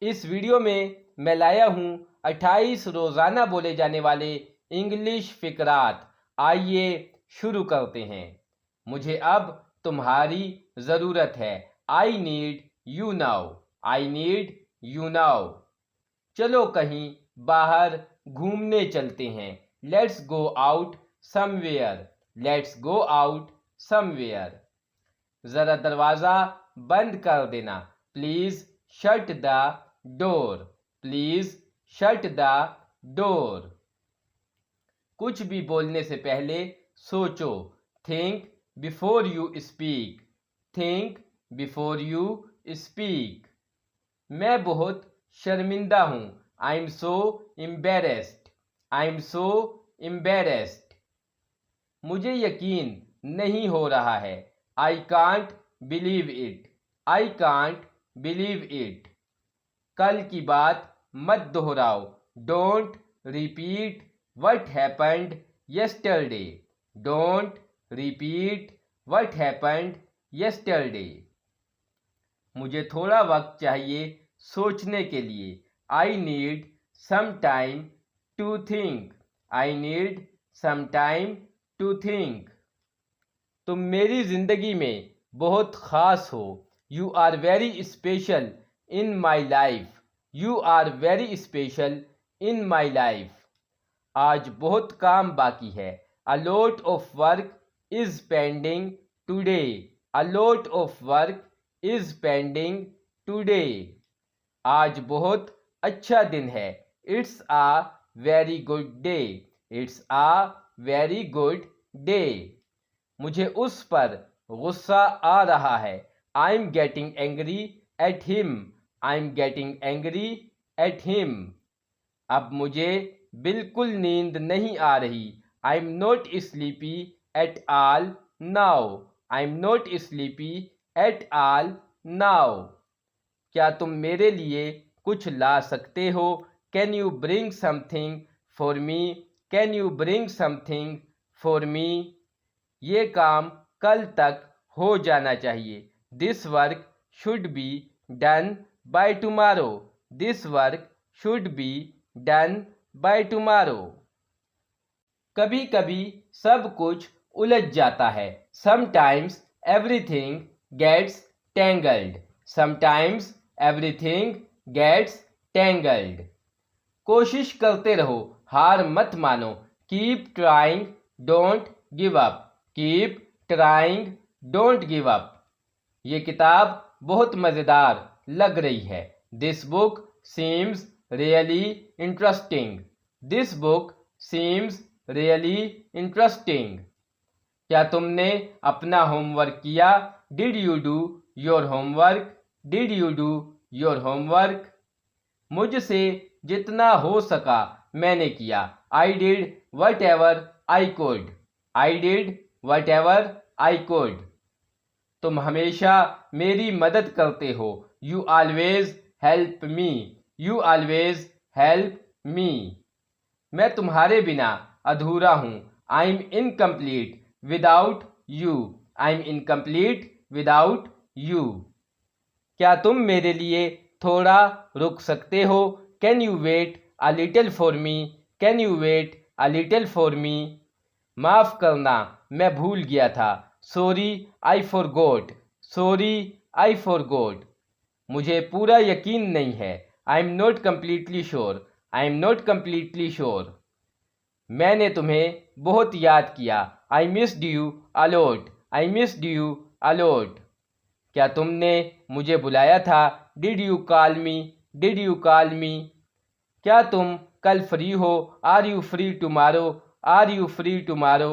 इस वीडियो में मैं लाया हूँ 28 रोज़ाना बोले जाने वाले इंग्लिश फ़िक़रात। आइए शुरू करते हैं। मुझे अब तुम्हारी ज़रूरत है। I need you now. I need you now. चलो कहीं बाहर घूमने चलते हैं। Let's go out somewhere. Let's go out somewhere. ज़रा दरवाज़ा बंद कर देना। Please shut the door. Please shut the door. कुछ भी बोलने से पहले सोचो। Think before you speak. Think before you speak. मैं बहुत शर्मिंदा हूँ। I am so embarrassed. I am so embarrassed. मुझे यकीन नहीं हो रहा है। I can't believe it. I can't believe it. कल की बात मत दोहराओ। Don't repeat what happened yesterday. Don't repeat what happened yesterday. मुझे थोड़ा वक्त चाहिए सोचने के लिए। I need some time to think. I need some time to think. तुम मेरी ज़िंदगी में बहुत ख़ास हो। You are very special in my life. You are very special in my life. आज बहुत काम बाकी है। अ lot of work is pending today. A lot of work is pending today. आज बहुत अच्छा दिन है। It's a very good day. It's a very good day. मुझे उस पर गुस्सा आ रहा है। I am getting angry at him. I am getting angry at him. अब मुझे बिल्कुल नींद नहीं आ रही। I am not sleepy at all now. I am not sleepy at all now. क्या तुम मेरे लिए कुछ ला सकते हो? Can you bring something for me? Can you bring something for me? ये काम कल तक हो जाना चाहिए। This work should be done by tomorrow. This work should be done by tomorrow. कभी कभी सब कुछ उलझ जाता है। Sometimes everything gets tangled. Sometimes everything gets tangled. कोशिश करते रहो, हार मत मानो। Keep trying, don't give up. Keep trying, don't give up. ये किताब बहुत मज़ेदार लग रही है। This book seems really interesting. This book seems really interesting. क्या तुमने अपना होमवर्क किया? Did you do your homework? Did you do your homework? मुझसे जितना हो सका मैंने किया। I did what ever I could. I did what ever I could. तुम हमेशा मेरी मदद करते हो। You always help me. You always help me. मैं तुम्हारे बिना अधूरा हूँ। आई am incomplete without you. I am incomplete without you. क्या तुम मेरे लिए थोड़ा रुक सकते हो? Can you wait a little for me? Can you wait a little for me? माफ़ करना, मैं भूल गया था। Sorry I forgot. Sorry I forgot. मुझे पूरा यकीन नहीं है। I am not completely sure. I am not completely sure. मैंने तुम्हें बहुत याद किया। I missed you a lot. I missed you allot. क्या तुमने मुझे बुलाया था? Did you call me? Did you call me? क्या तुम कल फ्री हो? Are you free tomorrow? Are you free tomorrow?